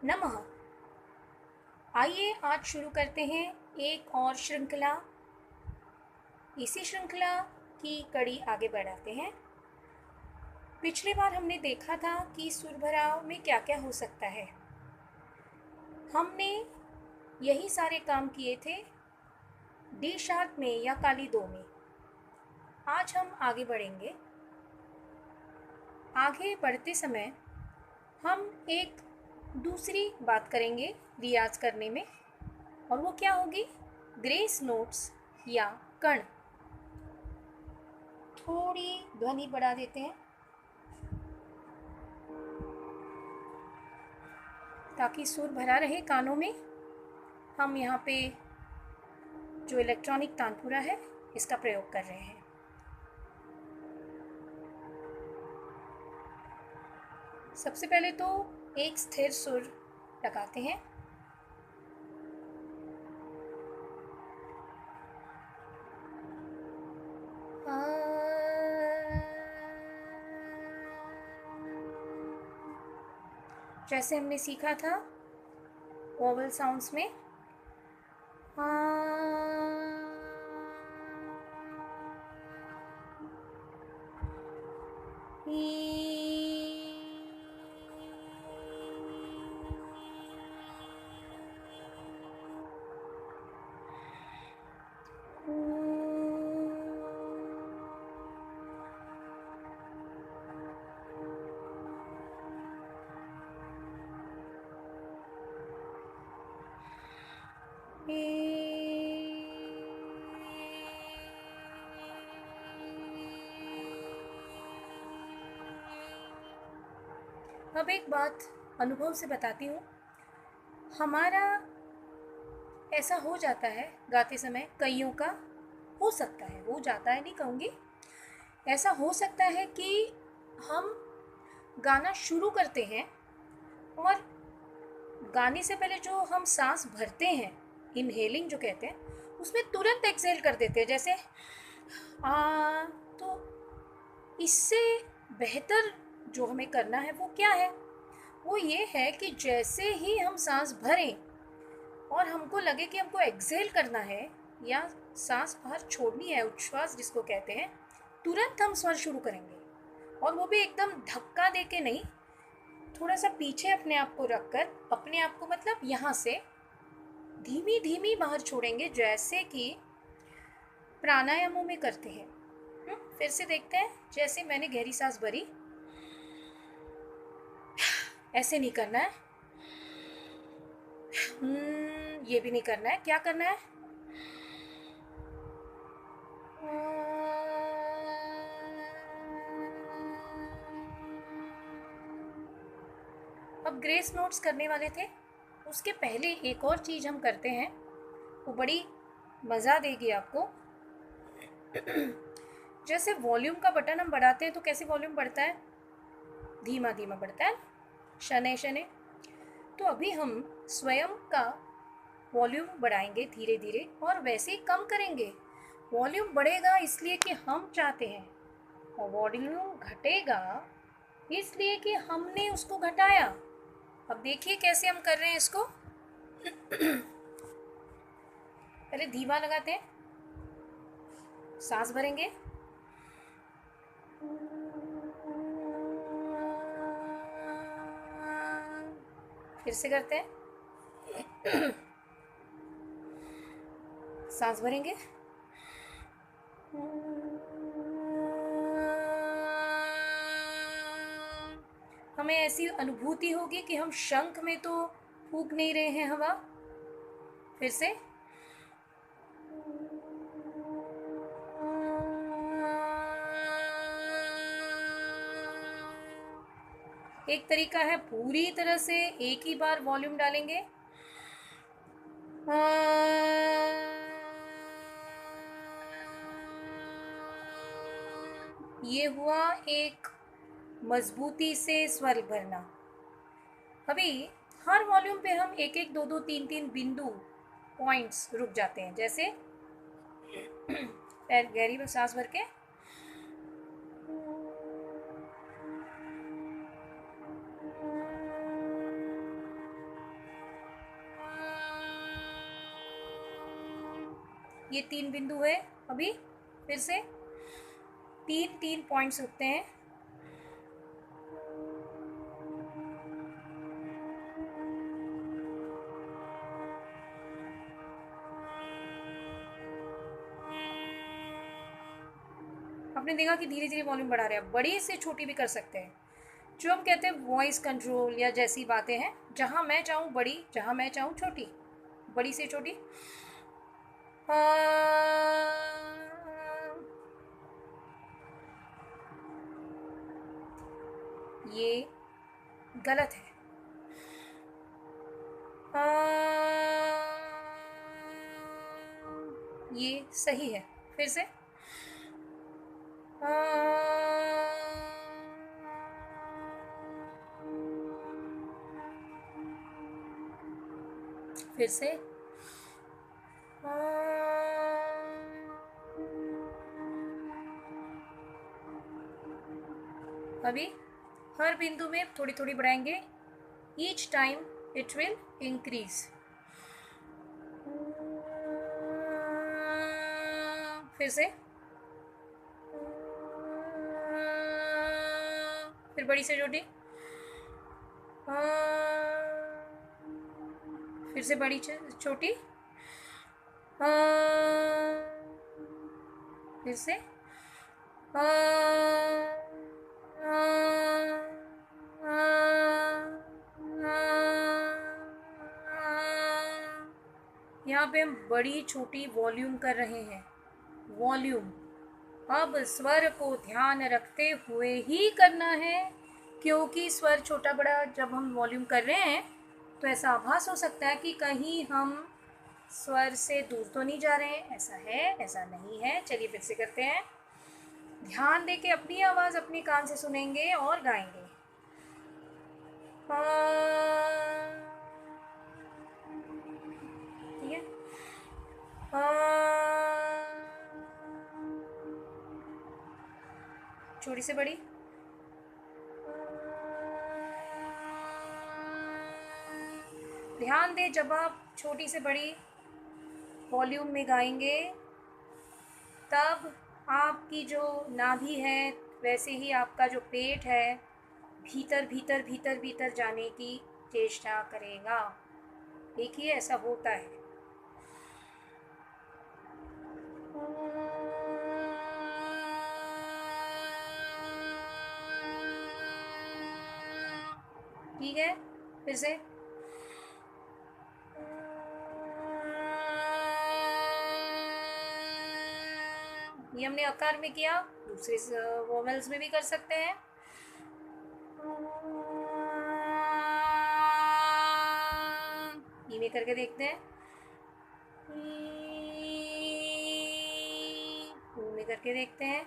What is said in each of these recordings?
नमः। आइए आज शुरू करते हैं एक और श्रृंखला। इसी श्रृंखला की कड़ी आगे बढ़ाते हैं। पिछली बार हमने देखा था कि सुर भराव में क्या क्या हो सकता है। हमने यही सारे काम किए थे डी शार्प में या काली दो में। आज हम आगे बढ़ेंगे। आगे बढ़ते समय हम एक दूसरी बात करेंगे रियाज करने में, और वो क्या होगी? ग्रेस नोट्स या कण। थोड़ी ध्वनि बढ़ा देते हैं ताकि सुर भरा रहे कानों में। हम यहाँ पे जो इलेक्ट्रॉनिक तानपुरा है इसका प्रयोग कर रहे हैं। सबसे पहले तो एक स्थिर सुर लगाते हैं। जैसे हमने सीखा था वोवल साउंड्स में। अब एक बात अनुभव से बताती हूँ। हमारा ऐसा हो जाता है गाते समय, कईयों का हो सकता है, हो जाता है नहीं कहूँगी, ऐसा हो सकता है कि हम गाना शुरू करते हैं और गाने से पहले जो हम सांस भरते हैं, इनहेलिंग जो कहते हैं, उसमें तुरंत एक्सहेल कर देते हैं, जैसे तो इससे बेहतर जो हमें करना है वो क्या है? वो ये है कि जैसे ही हम सांस भरें और हमको लगे कि हमको एक्सहेल करना है या सांस बाहर छोड़नी है, उच्छ्वास जिसको कहते हैं, तुरंत हम स्वर शुरू करेंगे। और वो भी एकदम धक्का दे के नहीं, थोड़ा सा पीछे अपने आप को रखकर, अपने आप को मतलब यहाँ से धीमी धीमी बाहर छोड़ेंगे, जैसे कि प्राणायामों में करते हैं। फिर से देखते हैं। जैसे मैंने गहरी सांस भरी, ऐसे नहीं करना है। ये भी नहीं करना है। क्या करना है? अब ग्रेस नोट्स करने वाले थे, उसके पहले एक और चीज़ हम करते हैं, वो बड़ी मज़ा देगी आपको। जैसे वॉल्यूम का बटन हम बढ़ाते हैं तो कैसे वॉल्यूम बढ़ता है? धीमा धीमा बढ़ता है, शनै शनै। तो अभी हम स्वयं का वॉल्यूम बढ़ाएंगे धीरे धीरे, और वैसे ही कम करेंगे। वॉल्यूम बढ़ेगा इसलिए कि हम चाहते हैं, और वॉल्यूम घटेगा इसलिए कि हमने उसको घटाया। अब देखिए कैसे हम कर रहे हैं इसको। पहले धीमा लगाते हैं, सांस भरेंगे, फिर से करते हैं, सांस भरेंगे, हमें ऐसी अनुभूति होगी कि हम शंख में तो फूंक नहीं रहे हैं हवा। फिर से एक तरीका है, पूरी तरह से एक ही बार वॉल्यूम डालेंगे। ये हुआ एक मजबूती से स्वर भरना। अभी हर वॉल्यूम पे हम एक एक दो दो तीन तीन बिंदु पॉइंट्स रुक जाते हैं। जैसे पैर गहरी सांस भर के, ये 3 बिंदु है। अभी फिर से 3 पॉइंट्स उठते हैं। आपने देखा कि धीरे धीरे वॉल्यूम बढ़ा रहे हैं। बड़ी से छोटी भी कर सकते हैं, जो हम कहते हैं वॉइस कंट्रोल या जैसी बातें हैं, जहाँ मैं चाहूँ बड़ी, जहाँ मैं चाहूँ छोटी, बड़ी से छोटी। ये गलत है। ये सही है। फिर से फिर से अभी हर बिंदु में थोड़ी थोड़ी बढ़ाएंगे। Each time it will increase. फिर से फिर बड़ी से छोटी, फिर से बड़ी छोटी, फिर से यहाँ पे हम बड़ी छोटी वॉल्यूम कर रहे हैं। वॉल्यूम अब स्वर को ध्यान रखते हुए ही करना है, क्योंकि स्वर छोटा बड़ा जब हम वॉल्यूम कर रहे हैं तो ऐसा आभास हो सकता है कि कहीं हम स्वर से दूर तो नहीं जा रहे हैं। ऐसा है, ऐसा नहीं है। चलिए फिर से करते हैं। ध्यान दे के अपनी आवाज़ अपने कान से सुनेंगे और गाएंगे। ठीक है। छोटी से बड़ी, ध्यान दें जब आप छोटी से बड़ी वॉल्यूम में गाएंगे तब आपकी जो नाभि है, वैसे ही आपका जो पेट है, भीतर भीतर भीतर भीतर जाने की चेष्टा करेगा। देखिए ऐसा होता है। ठीक है, फिर से ये हमने आकार में किया, दूसरे वोवेल्स में भी कर सकते हैं। ये करके देखते हैं। में करके देखते हैं।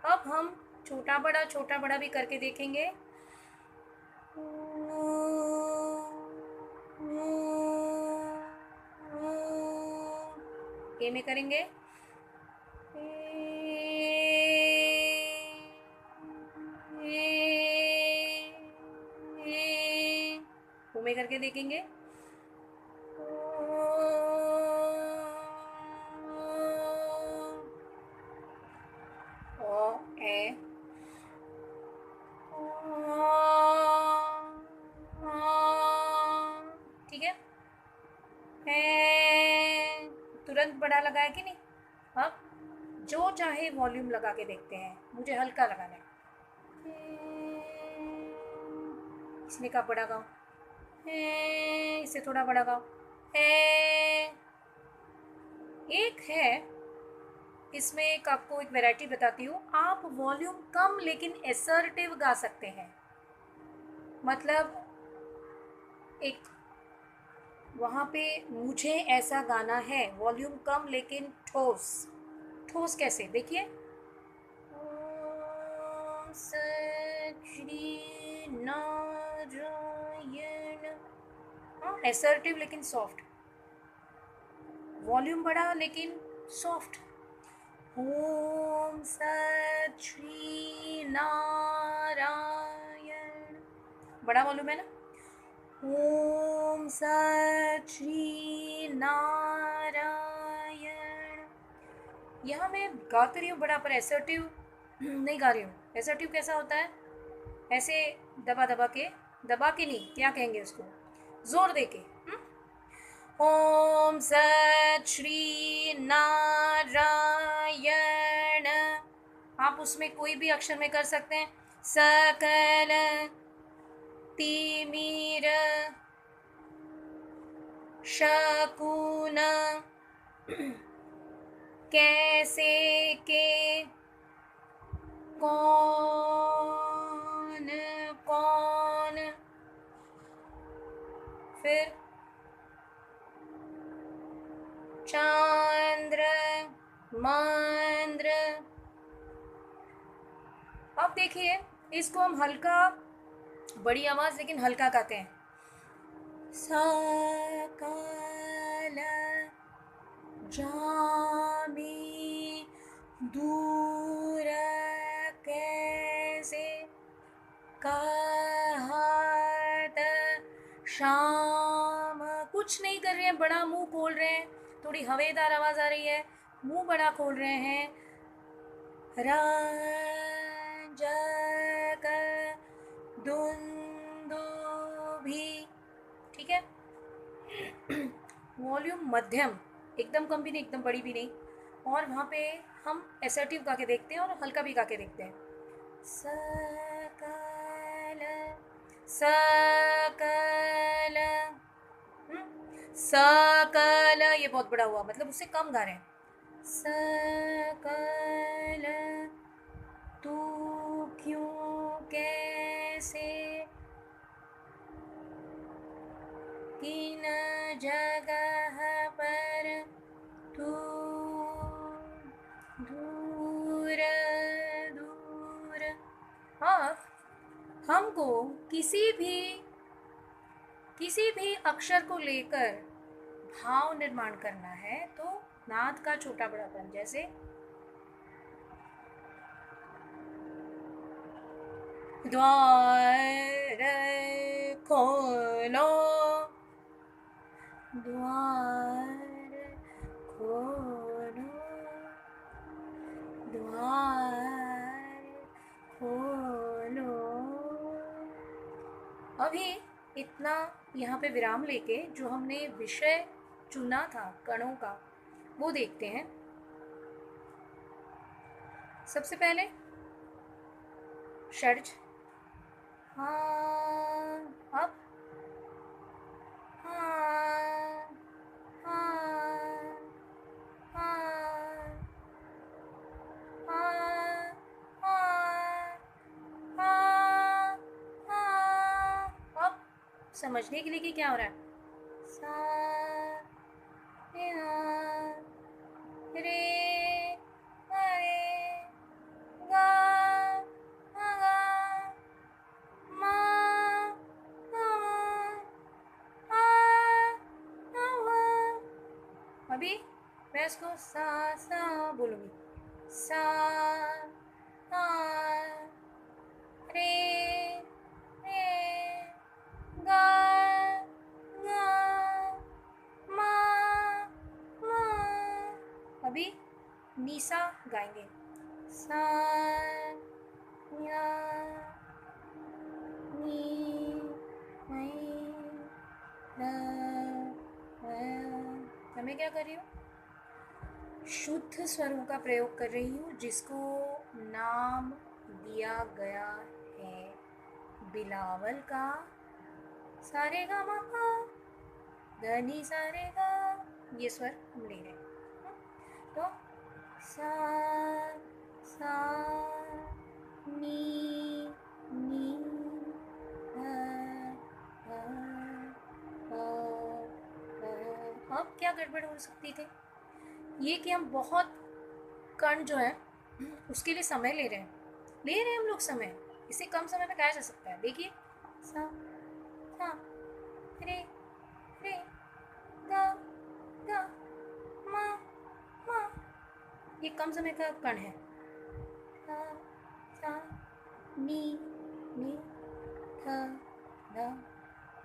अब हम छोटा बड़ा भी करके देखेंगे। ए में करेंगे। ओ में करके देखेंगे। ओ ए ठीक है। तुरंत बड़ा लगाया कि नहीं। अब जो चाहे वॉल्यूम लगा के देखते हैं। मुझे हल्का लगाना है, इसमें का बड़ा गाओ, इससे थोड़ा बड़ा गाओ। एक है इसमें, एक आपको एक वैरायटी बताती हूँ। आप वॉल्यूम कम लेकिन असर्टिव गा सकते हैं। मतलब एक वहाँ पे मुझे ऐसा गाना है, वॉल्यूम कम लेकिन ठोस। ठोस कैसे देखिए। हाँ, असर्टिव लेकिन सॉफ्ट। वॉल्यूम बड़ा लेकिन सॉफ्ट। ओम सत श्री नारायण। बड़ा वॉल्यूम है ना। ओम सत श्री नारायण। यहाँ मैं गा तो रही हूँ बड़ा, पर एसर्टिव नहीं गा रही हूँ। एसर्टिव कैसा होता है? ऐसे दबा दबा के नहीं, क्या कहेंगे उसको, जोर दे के। ओम सत श्री नारायण। आप उसमें कोई भी अक्षर में कर सकते हैं। सकल तिमिर शकुन कैसे के कौन कौन, फिर चंद्र मंद्र। अब देखिए, इसको हम हल्का, बड़ी आवाज लेकिन हल्का गाते हैं। सकल जामी दूर कैसे कहत शाम। कुछ नहीं कर रहे हैं, बड़ा मुंह खोल रहे हैं, थोड़ी हवेदार आवाज आ रही है, मुंह बड़ा खोल रहे हैं। रंजक दुंदुभी, ठीक है। वॉल्यूम मध्यम, एकदम कम भी नहीं एकदम बड़ी भी नहीं। और वहाँ पे हम एसर्टिव गा के देखते हैं और हल्का भी गा के देखते हैं। सकल सकल सकल, ये बहुत बड़ा हुआ, मतलब उससे कम गा रहे हैं। सकल तू क्यों कैसे किन जगह पर तू दूर दूर। अब हमको किसी भी अक्षर को लेकर भाव निर्माण करना है, तो नाद का छोटा बड़ापन, जैसे द्वार खोलो द्वार खोलो द्वार खोलो। अभी इतना यहाँ पे विराम लेके जो हमने विषय चुना था कणों का, वो देखते हैं। सबसे पहले षड्ज, हाँ, अब हाँ हाँ हाँ हाँ हाँ हाँ। अब समझने के लिए कि क्या हो रहा है। सा रे रे गा गा मा मा आ वा। अभी मैं इसको सा सा बोलूँगी। सा सा रे रे गा गा मा मा। अभी निसा गाएंगे। सा या नी मैं क्या कर रही हूँ? शुद्ध स्वरों का प्रयोग कर रही हूँ, जिसको नाम दिया गया है बिलावल का। सारे गा मा पा धनी सारे गा, ये स्वर हम ले रहे हैं। तो सा सा नी नी अब क्या गड़बड़ हो सकती थी? ये कि हम बहुत कण जो है उसके लिए समय ले रहे हैं हम लोग समय। इसे कम समय में गाया जा सकता है। देखिए, सा सा रे रे गा गा मा मा, ये कम समय का कण है। सा सा नी नी धा धा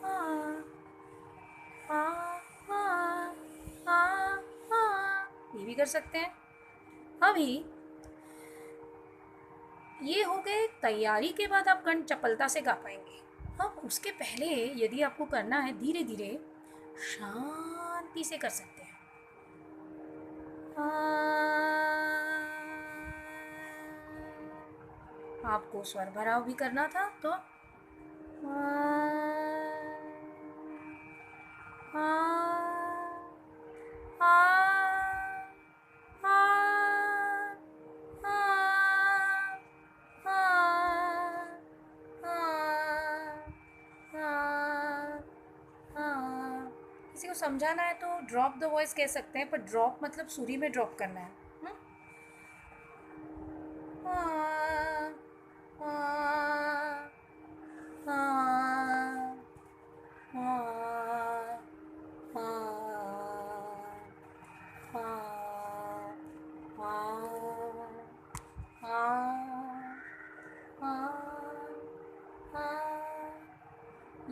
आ, आ, आ, आ, आ, ये भी कर सकते हैं। अभी ये हो गए, तैयारी के बाद आप कंठ चपलता से गा पाएंगे। अब उसके पहले यदि आपको करना है, धीरे धीरे शांति से कर सकते हैं। आपको स्वर भराव भी करना था तो किसी को समझाना है तो ड्रॉप द वॉइस कह सकते हैं, पर ड्रॉप मतलब सुरी में ड्रॉप करना है।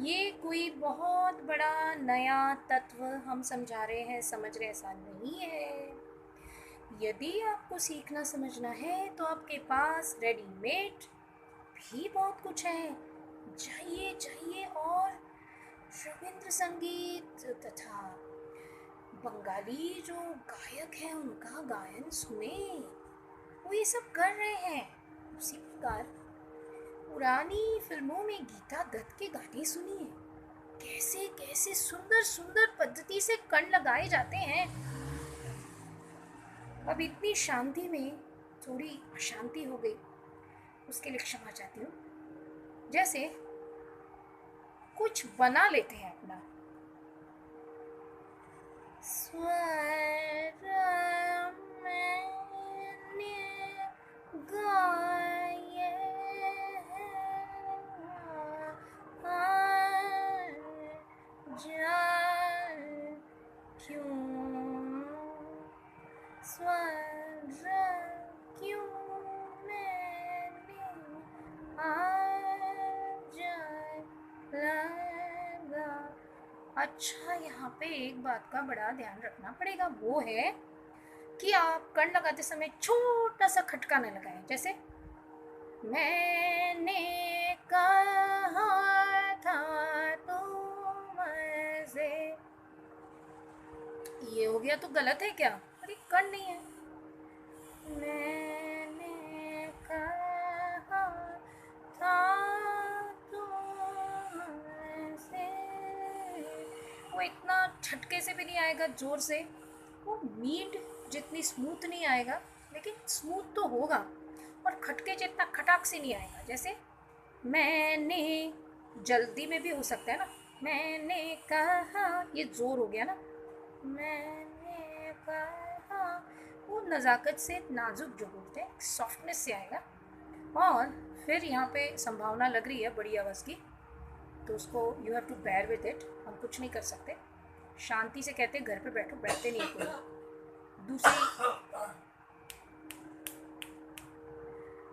ये कोई बहुत बड़ा नया तत्व हम समझा रहे हैं, समझ रहे, ऐसा नहीं है। यदि आपको सीखना समझना है तो आपके पास रेडीमेड भी बहुत कुछ है। जाइए जाइए और रविंद्र संगीत तथा बंगाली जो गायक हैं उनका गायन सुने, वो ये सब कर रहे हैं। उसी प्रकार पुरानी फिल्मों में गीता दत्त के गाने सुनिए, कैसे कैसे सुंदर सुंदर पद्धति से कण लगाए जाते हैं। अब इतनी शांति में थोड़ी अशांति हो गई, उसके लिए क्षमा चाहती हूँ। जैसे कुछ बना लेते हैं अपना स्वर मैंने गाए जाए क्यों, स्वर क्यों मैंने आ जाए लगा। अच्छा, यहाँ पे एक बात का बड़ा ध्यान रखना पड़ेगा, वो है कि आप कण लगाते समय छोटा सा खटका न लगाएं। जैसे मैंने कहा था तुमसे, ये हो गया तो गलत है क्या? अरे कण नहीं है। मैंने कहा था तुमसे, वो इतना झटके से भी नहीं आएगा, जोर से। वो मीट जितनी स्मूथ नहीं आएगा, लेकिन स्मूथ तो होगा, और खटके जितना खटाक से नहीं आएगा। जैसे मैंने, जल्दी में भी हो सकता है ना, मैंने कहा, ये जोर हो गया ना, मैंने कहा, वो नज़ाकत से, नाजुक जो बोलते हैं, सॉफ्टनेस से आएगा। और फिर यहाँ पे संभावना लग रही है बड़ी आवाज़ की, तो उसको you have to bear with it, हम कुछ नहीं कर सकते। शांति से कहते हैं घर पे बैठो, बैठते नहीं है कोई। दूसरी,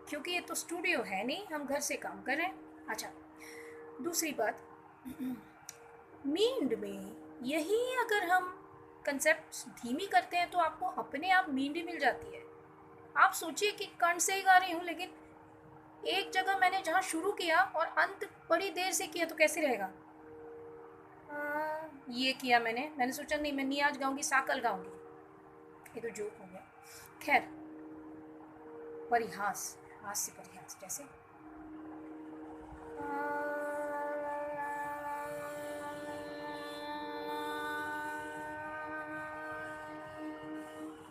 क्योंकि ये तो स्टूडियो है नहीं, हम घर से काम कर रहे हैं। अच्छा, दूसरी बात, मींड में यही अगर हम कंसेप्ट धीमी करते हैं तो आपको अपने आप मींड ही मिल जाती है। आप सोचिए कि कण से ही गा रही हूँ, लेकिन एक जगह मैंने जहाँ शुरू किया और अंत बड़ी देर से किया तो कैसे रहेगा? ये किया मैंने सोचा नहीं, मैं नहीं आज गाऊंगी, साकल गाऊंगी, ये तो जोक हो गया। खैर, परिहास, हास्य परिहास, जैसे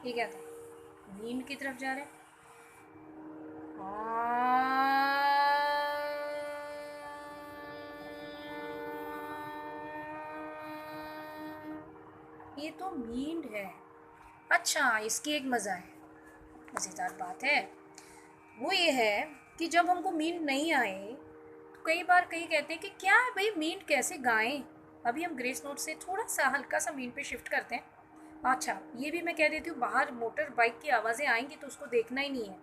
ये क्या था? नींद की तरफ जा रहे हैं। ये तो मींड है। अच्छा, इसकी एक मज़ा है, मज़ेदार बात है, वो ये है कि जब हमको मींड नहीं आए तो कई बार कई कहते हैं कि क्या है भाई, मींड कैसे गाएं। अभी हम ग्रेस नोट से थोड़ा सा हल्का सा मींड पे शिफ्ट करते हैं। अच्छा, ये भी मैं कह देती हूँ, बाहर मोटर बाइक की आवाज़ें आएंगी तो उसको देखना ही नहीं है,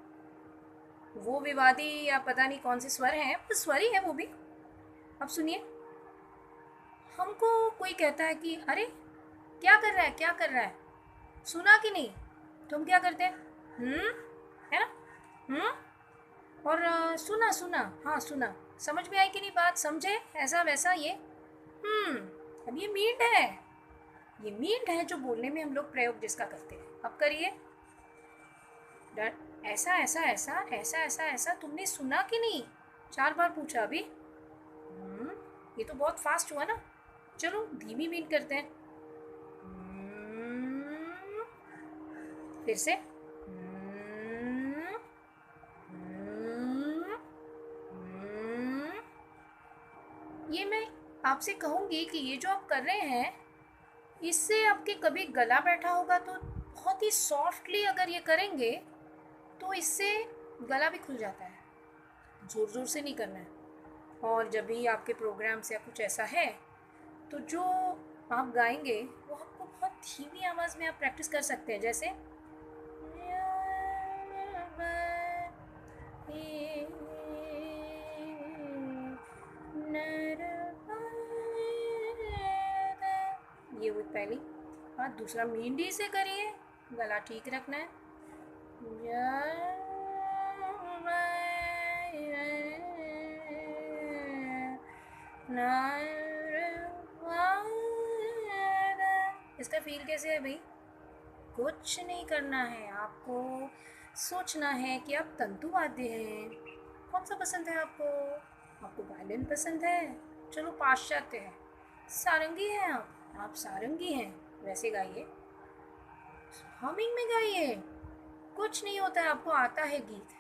वो विवादी या पता नहीं कौन से स्वर हैं, पर स्वर ही है वो भी। अब सुनिए, हमको कोई कहता है कि अरे क्या कर रहा है, क्या कर रहा है, सुना कि नहीं, तो हम क्या करते हैं, है ना, और सुना सुना, हाँ सुना, समझ में आई कि नहीं बात, समझे, ऐसा वैसा ये, अब ये मीट है, ये मीट है जो बोलने में हम लोग प्रयोग जिसका करते हैं। अब करिए, ऐसा ऐसा ऐसा ऐसा ऐसा ऐसा, तुमने सुना कि नहीं, 4 बार पूछा अभी। ये तो बहुत फास्ट हुआ ना, चलो धीमी मीट करते हैं। फिर से, ये मैं आपसे कहूँगी कि ये जो आप कर रहे हैं, इससे आपके कभी गला बैठा होगा तो बहुत ही सॉफ्टली अगर ये करेंगे तो इससे गला भी खुल जाता है, ज़ोर ज़ोर से नहीं करना है। और जब भी आपके प्रोग्राम्स या कुछ ऐसा है तो जो आप गाएंगे वो आपको बहुत धीमी आवाज़ में आप प्रैक्टिस कर सकते हैं, जैसे ये हुई पहली। हाँ, दूसरा मेहंदी से करिए, गला ठीक रखना है। इसका फील कैसे है भाई? कुछ नहीं करना है, आपको सोचना है कि आप तंतु वाद्य हैं। कौन सा पसंद है आपको? आपको वायलिन पसंद है? चलो पाश्चात्य है। सारंगी हैं आप सारंगी हैं, वैसे गाइए, हमिंग में गाइए, कुछ नहीं होता है, आपको आता है गीत।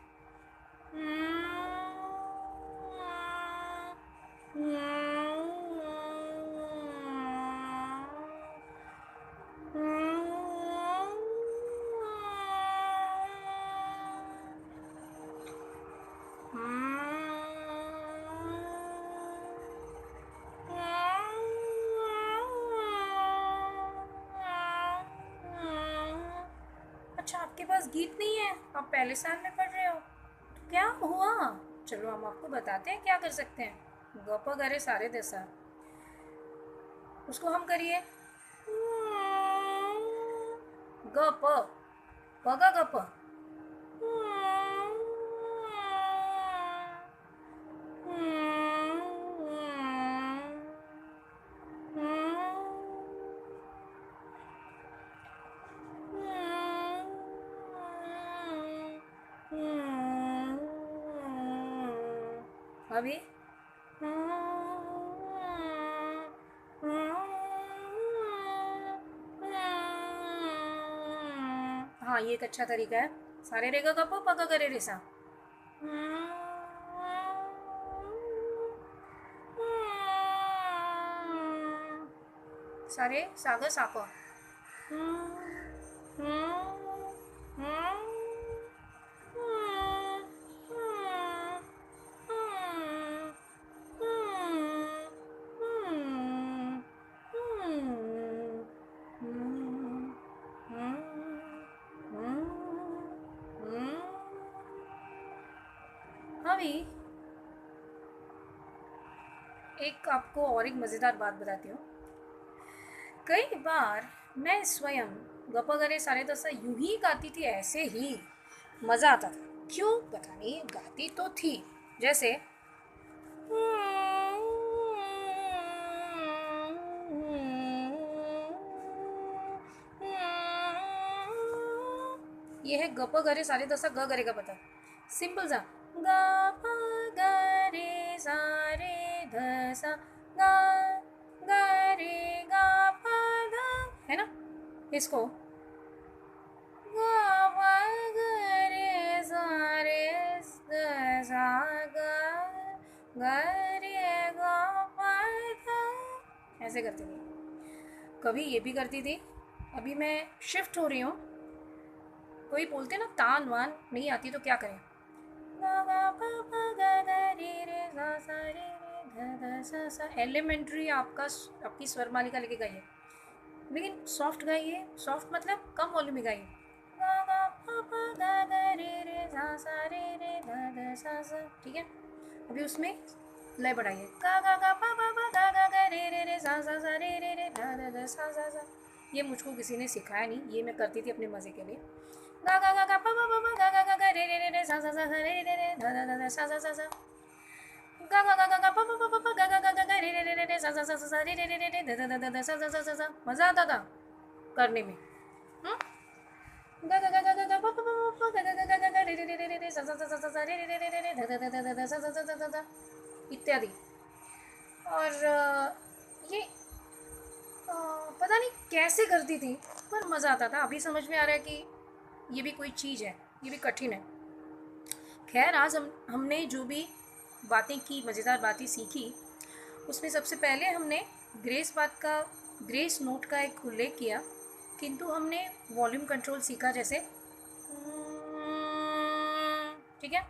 अच्छा, आपके पास गीत नहीं है, आप पहले साल में पढ़ रहे हो, तो क्या हुआ? चलो हम आपको बताते हैं क्या कर सकते हैं। ग प ग रे सा रे ध सा, उसको हम करिए ग प प ग ग प। अभी हाँ, ये एक अच्छा तरीका है। सारे रे ग प ग ग रे रे सा। सारे सा ग सा प। अभी एक आपको और एक मज़ेदार बात बताती हूँ। कई बार मैं स्वयं गप्पा करे सारे दसा यूं ही गाती थी, ऐसे ही मज़ा आता था, क्यों पता नहीं, गाती तो थी, जैसे ये है गप गरे सारे दसा ग गरे का पता, सिंपल सा ग प ग रे सा रे ध सा ग ग रे ग प ध, है ना, इसको ग प ग रे सा रे ध सा ग ग रे ग प ध, ऐसे करती थी, कभी ये भी करती थी। अभी मैं शिफ्ट हो रही हूँ, कोई बोलते ना तान वान नहीं आती तो क्या करें, एलिमेंट्री आपका आपकी स्वर मालिका लेके गाइए, लेकिन सॉफ्ट गाइए, सॉफ्ट मतलब कम वॉल्यूम में गाइए, ठीक है। अभी उसमें लय बढ़ाइए, गा गा गा पा पा पा गा गा गा रे सा रे धा धा धा सा। ये मुझको किसी ने सिखाया नहीं, ये मैं करती थी अपने मज़े के लिए। गा गा गा गा पा पा पा गा गा गा गा रे सा रे धा धा धा सा। गा गा गा गा गा पा पा पा पा गा गा गा गा रे सा रे धा धा धा सा। मज़ा आता था करने में। गा गा गा गा गा गा पा पा पा पा गा गा गा गा गा रे सा धा इत्यादि। और ये पता नहीं कैसे करती थी, पर मज़ा आता था। अभी समझ में आ रहा है कि ये भी कोई चीज़ है, ये भी कठिन है। खैर, आज हमने जो भी बातें की, मज़ेदार बातें सीखी, उसमें सबसे पहले हमने ग्रेस नोट का एक उल्लेख किया, किंतु हमने वॉल्यूम कंट्रोल सीखा, जैसे ठीक है,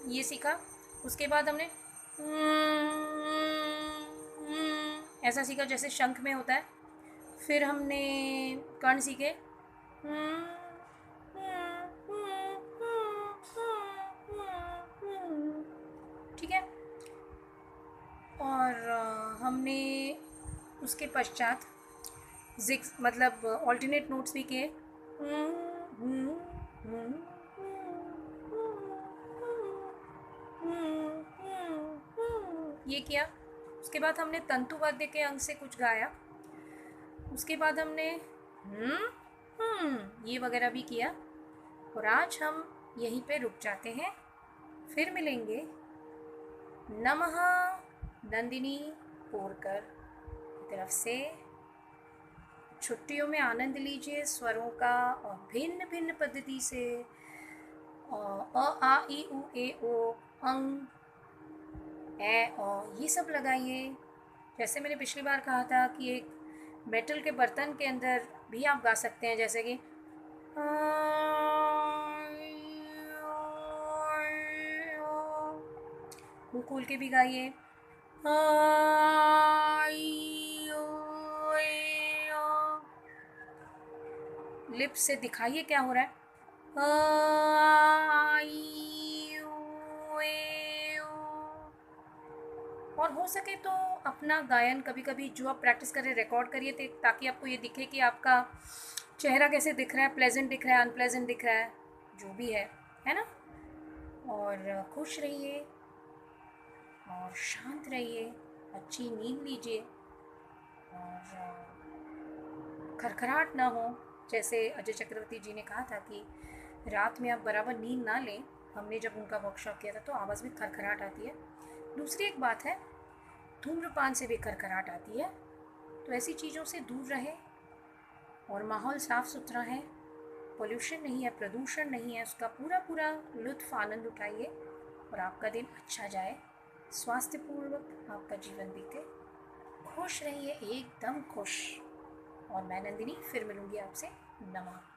ये सीखा। उसके बाद हमने ऐसा सीखा जैसे शंख में होता है। फिर हमने कर्ण सीखे, ठीक है। और हमने उसके पश्चात जिक्स मतलब ऑल्टरनेट नोट्स भी किए, ये किया। उसके बाद हमने तंतु वाद्य के अंग से कुछ गाया। उसके बाद हमने ये वगैरह भी किया। और आज हम यहीं पे रुक जाते हैं, फिर मिलेंगे। नमः नंदिनी पोरकर की तरफ से। छुट्टियों में आनंद लीजिए स्वरों का, और भिन्न भिन्न पद्धति से अ आ ई उ ए ओ अंग ए और ये सब लगाइए। जैसे मैंने पिछली बार कहा था कि एक मेटल के बर्तन के अंदर भी आप गा सकते हैं, जैसे कि मुँह खोल के भी गाइए। लिप्स से दिखाइए क्या हो रहा है। और हो सके तो अपना गायन कभी कभी जो आप प्रैक्टिस करें रिकॉर्ड करिए, ताकि आपको ये दिखे कि आपका चेहरा कैसे दिख रहा है, प्लेजेंट दिख रहा है, अनप्लेजेंट दिख रहा है, जो भी है ना। और खुश रहिए और शांत रहिए, अच्छी नींद लीजिए, और खरखराहट ना हो। जैसे अजय चक्रवर्ती जी ने कहा था कि रात में आप बराबर नींद ना लें। हमने जब उनका वर्कशॉप किया था तो आवाज़ में खरखराहट आती है। दूसरी एक बात है, धूम्रपान से भी खरखराहट आती है। तो ऐसी चीज़ों से दूर रहें, और माहौल साफ़ सुथरा है, पोल्यूशन नहीं है, प्रदूषण नहीं है, उसका पूरा लुत्फ़ आनंद उठाइए, और आपका दिन अच्छा जाए, स्वास्थ्यपूर्वक आपका जीवन बीते। खुश रहिए, एकदम खुश। और मैं नंदिनी फिर मिलूँगी आपसे। नमः।